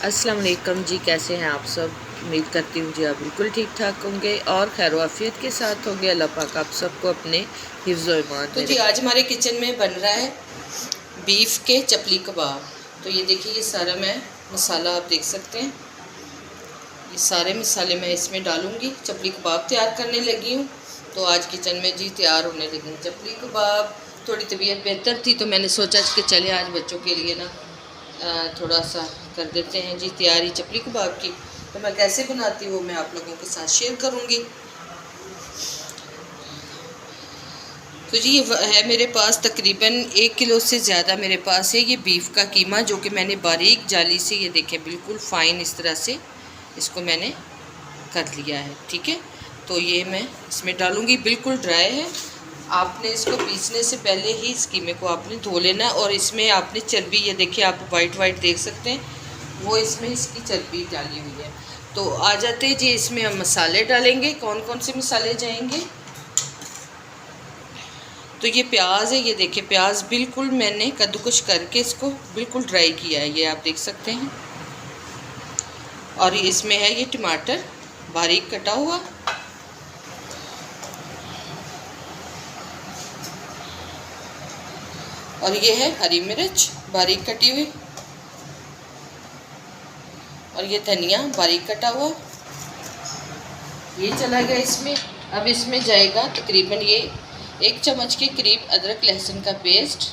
अस्सलाम वालेकुम जी, कैसे हैं आप सब। उम्मीद करती हूँ जी आप बिल्कुल ठीक ठाक होंगे और खैर वाफियत के साथ होंगे। अल्लाह पाक आप सबको अपने हिफ्ज़ व ईमान में। तो जी आज हमारे किचन में बन रहा है बीफ के चपली कबाब। तो ये देखिए, ये सारा मैं मसाला आप देख सकते हैं। ये सारे मसाले मैं इसमें डालूंगी। चपली कबाब तैयार करने लगी हूँ। तो आज किचन में जी तैयार होने लगी चपली कबाब। थोड़ी तबीयत बेहतर थी तो मैंने सोचा कि चले आज बच्चों के लिए ना थोड़ा सा कर देते हैं जी तैयारी चपली कबाब की। तो मैं कैसे बनाती हूँ वो मैं आप लोगों के साथ शेयर करूँगी। तो जी ये है मेरे पास तकरीबन 1 किलो से ज़्यादा मेरे पास है ये बीफ का कीमा, जो कि मैंने बारीक जाली से ये देखें बिल्कुल फ़ाइन इस तरह से इसको मैंने कर लिया है। ठीक है, तो ये मैं इसमें डालूँगी। बिल्कुल ड्राई है। आपने इसको पीसने से पहले ही इस कीमे को आपने धो लेना। और इसमें आपने चर्बी, ये देखिए आप वाइट देख सकते हैं, वो इसमें इसकी चर्बी डाली हुई है। तो आ जाते हैं जी इसमें हम मसाले डालेंगे। कौन कौन से मसाले जाएंगे, तो ये प्याज है, ये देखिए प्याज बिल्कुल मैंने कद्दूकश करके इसको बिल्कुल ड्राई किया है, ये आप देख सकते हैं। और इसमें है ये टमाटर बारीक कटा हुआ, और ये है हरी मिर्च बारीक कटी हुई, और ये धनिया बारीक कटा हुआ। ये चला गया इसमें। अब इसमें जाएगा तकरीबन ये 1 चम्मच के करीब अदरक लहसुन का पेस्ट।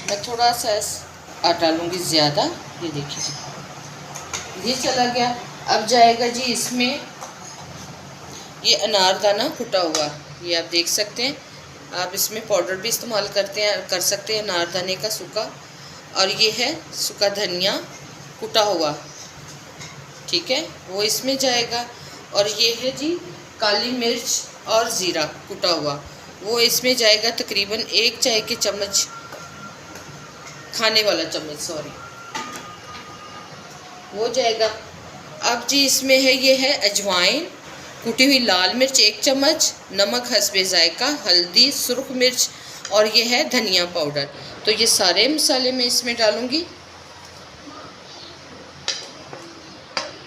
मैं थोड़ा सा डालूँगी ज़्यादा, ये देखिए जी ये चला गया। अब जाएगा जी इसमें ये अनारदाना कुटा हुआ, ये आप देख सकते हैं। आप इसमें पाउडर भी इस्तेमाल कर सकते हैं अनारदाने का सूखा। और ये है सूखा धनिया कुटा हुआ, ठीक है, वो इसमें जाएगा। और ये है जी काली मिर्च और ज़ीरा कुटा हुआ, वो इसमें जाएगा। तकरीबन 1 चाय के चम्मच, खाने वाला चम्मच सॉरी, वो जाएगा। अब जी इसमें है ये है अजवाइन, कुटी हुई लाल मिर्च 1 चम्मच, नमक हस्बे जायका, हल्दी, सुर्ख मिर्च, और ये है धनिया पाउडर। तो ये सारे मसाले मैं इसमें डालूँगी।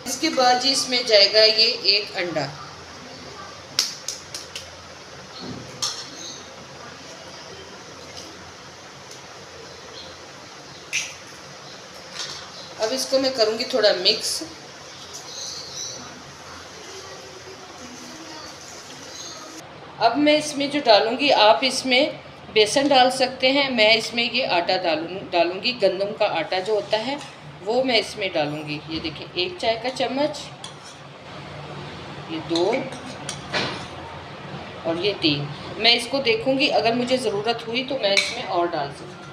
इसके बाद जी इसमें जाएगा ये 1 अंडा। अब इसको मैं करूँगी थोड़ा मिक्स। अब मैं इसमें जो डालूँगी, आप इसमें बेसन डाल सकते हैं, मैं इसमें ये आटा डालूँगी। गंदम का आटा जो होता है वो मैं इसमें डालूँगी। ये देखिए 1 चाय का चम्मच, ये 2 और ये 3। मैं इसको देखूँगी, अगर मुझे ज़रूरत हुई तो मैं इसमें और डाल सकती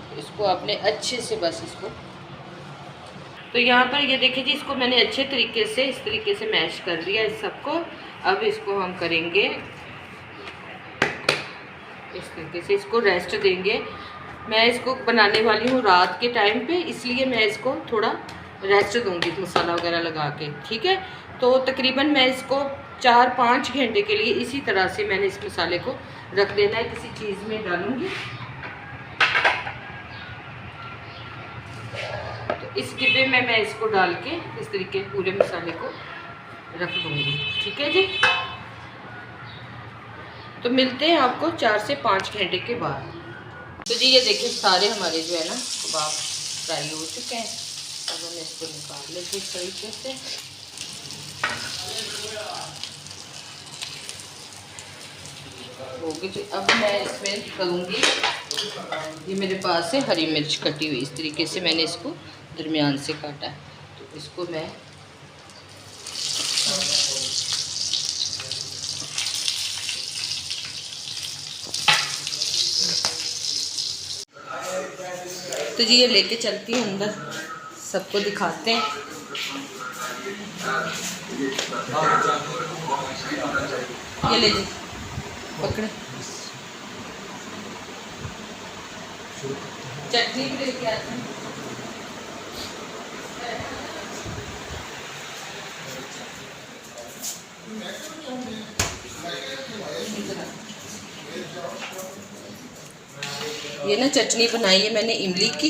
हूँ। इसको आपने अच्छे से बस इसको, तो यहाँ पर ये देखिए जी इसको मैंने अच्छे तरीके से इस तरीके से मैश कर लिया इस सबको। अब इसको हम करेंगे इस तरीके से, इसको रेस्ट देंगे। मैं इसको बनाने वाली हूँ रात के टाइम पे, इसलिए मैं इसको थोड़ा रेस्ट दूंगी मसाला वगैरह लगा के। ठीक है, तो तकरीबन मैं इसको 4-5 घंटे के लिए इसी तरह से मैंने इस मसाले को रख देना है। किसी चीज़ में डालूँगी, तो इस डिब्बे में मैं इसको डाल के इस तरीके पूरे मसाले को रख दूँगी। ठीक है जी, तो मिलते हैं आपको 4 से 5 घंटे के बाद। तो जी ये देखिए सारे हमारे जो है ना कबाब फ्राई हो चुके हैं। अब हम इसको निकाल लेते इस तरीके से। हो गई। अब मैं इसमें करूँगी, ये मेरे पास है हरी मिर्च कटी हुई, इस तरीके से मैंने इसको दरमियान से काटा है। तो इसको मैं तो जी ये लेके चलती हूँ अंदर, सबको दिखाते हैं। ये ले जी पकड़े, चटनी भी लेके आते हैं। ये ना चटनी बनाई है मैंने इमली की,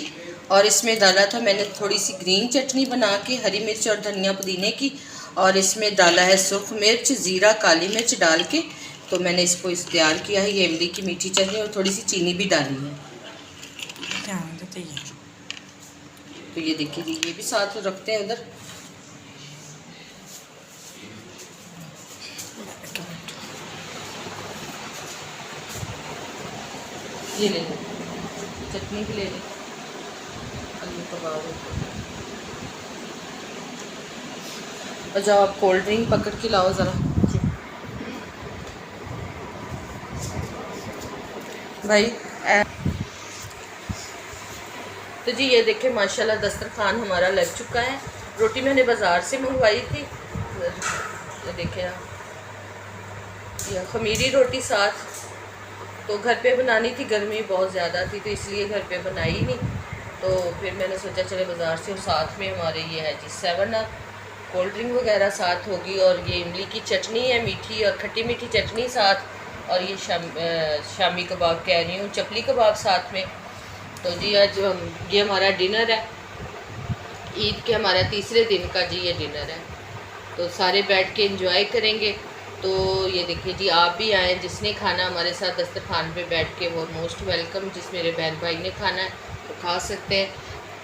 और इसमें डाला था मैंने थोड़ी सी ग्रीन चटनी बना के, हरी मिर्च और धनिया पुदीने की, और इसमें डाला है सुर्ख मिर्च, ज़ीरा, काली मिर्च डाल के तो मैंने इसको तैयार किया है। ये इमली की मीठी चटनी, और थोड़ी सी चीनी भी डाली है। तो ये देखिए जी, ये भी साथ रखते हैं उधर। ये ले लें, चटनी भी ले लें, आलू कबाब। और जाओ आप कोल्ड ड्रिंक पकड़ के लाओ ज़रा भाई। तो जी ये देखिए माशाल्लाह दस्तरखान हमारा लग चुका है। रोटी मैंने बाज़ार से मंगवाई थी, ये देखिए आप, यह खमीरी रोटी साथ, तो घर पे बनानी थी, गर्मी बहुत ज़्यादा थी तो इसलिए घर पे बनाई नहीं। तो फिर मैंने सोचा चले बाज़ार से, और साथ में हमारे ये है जी 7 अप, कोल्ड ड्रिंक वगैरह साथ होगी, और ये इमली की चटनी है मीठी और खट्टी मीठी चटनी साथ, और ये शामी कबाब कह रही हूँ, चपली कबाब साथ में। तो जी आज ये हमारा डिनर है, ईद के हमारा तीसरे दिन का जी ये डिनर है। तो सारे बैठ के एंजॉय करेंगे। तो ये देखिए जी, आप भी आएँ, जिसने खाना हमारे साथ दस्तरखान पे बैठ के, वो मोस्ट वेलकम। जिस मेरे बहन भाई ने खाना है वो खा सकते हैं।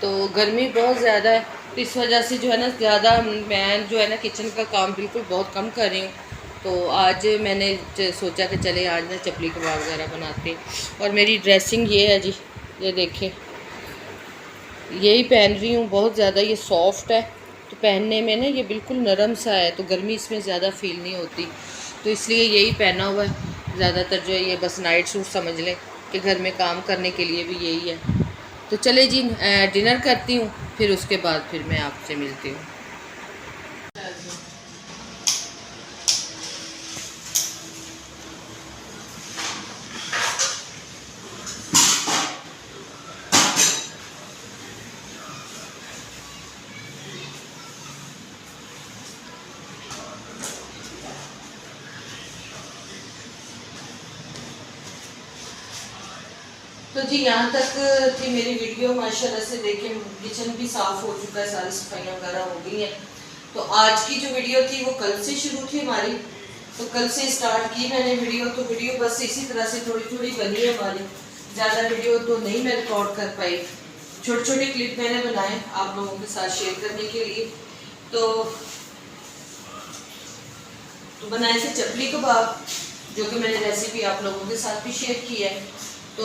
तो गर्मी बहुत ज़्यादा है, तो इस वजह से जो है ना ज़्यादा मैं जो है ना किचन का काम बिल्कुल बहुत कम कर रही हूँ। तो आज मैंने सोचा कि चले आज ना चपली कबाब वगैरह बनाते। और मेरी ड्रेसिंग ये है जी, ये देखें, यही पहन रही हूँ। बहुत ज़्यादा ये सॉफ्ट है, तो पहनने में ना ये बिल्कुल नरम सा है, तो गर्मी इसमें ज़्यादा फील नहीं होती, तो इसलिए यही पहना हुआ है। ज़्यादातर जो है ये बस नाइट सूट समझ लें कि घर में काम करने के लिए भी यही है। तो चले जी डिनर करती हूँ, फिर उसके बाद फिर मैं आपसे मिलती हूँ। तो जी यहाँ तक थी मेरी वीडियो। माशाल्लाह से देखें किचन भी साफ़ हो चुका है, सारी सफाइयाँ वगैरह हो गई हैं। तो आज की जो वीडियो थी वो कल से शुरू थी हमारी, तो कल से स्टार्ट की मैंने वीडियो। तो वीडियो बस इसी तरह से थोड़ी थोड़ी बनी है हमारी, ज़्यादा वीडियो तो नहीं मैं रिकॉर्ड कर पाई। छोटे छोटे क्लिप मैंने बनाए आप लोगों के साथ शेयर करने के लिए। तो बनाए थे चपली कबाब, जो कि मैंने रेसिपी आप लोगों के साथ भी शेयर की है। तो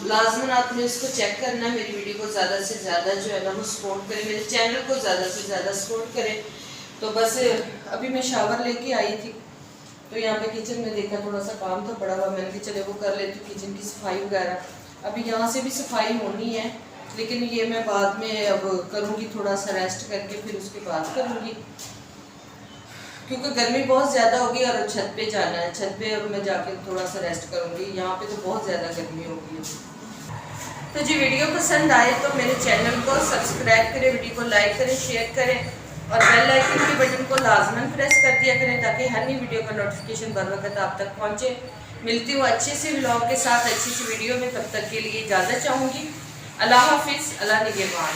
लाजमन आपने इसको चेक करना है, मेरी वीडियो को ज़्यादा से ज़्यादा जो है ना वो सपोर्ट करें, मेरे चैनल को ज़्यादा से ज़्यादा सपोर्ट करें। तो बस अभी मैं शावर लेके आई थी, तो यहाँ पे किचन में देखा थोड़ा सा काम था पड़ा हुआ, मैंने कहा चले वो कर लेती हूँ, किचन की सफाई वगैरह। अभी यहाँ से भी सफाई होनी है, लेकिन ये मैं बाद में अब करूँगी, थोड़ा सा रेस्ट करके फिर उसके बाद करूँगी, क्योंकि गर्मी बहुत ज़्यादा होगी और छत पे जाना है। छत पे अब मैं जाके थोड़ा सा रेस्ट करूँगी, यहाँ पे तो बहुत ज़्यादा गर्मी होगी। तो जी वीडियो पसंद आए तो मेरे चैनल को सब्सक्राइब करें, वीडियो को लाइक करें, शेयर करें, और बेल आइकन के बटन को लाजमन प्रेस कर दिया करें, ताकि हर नई वीडियो का नोटिफिकेशन बर वक्त आप तक पहुँचे। मिलती हूँ अच्छे से व्लॉग के साथ, अच्छी सी वीडियो में। तब तक के लिए इजाज़त चाहूँगी। अल्लाह हाफिज़, अल्लाह निगहबान।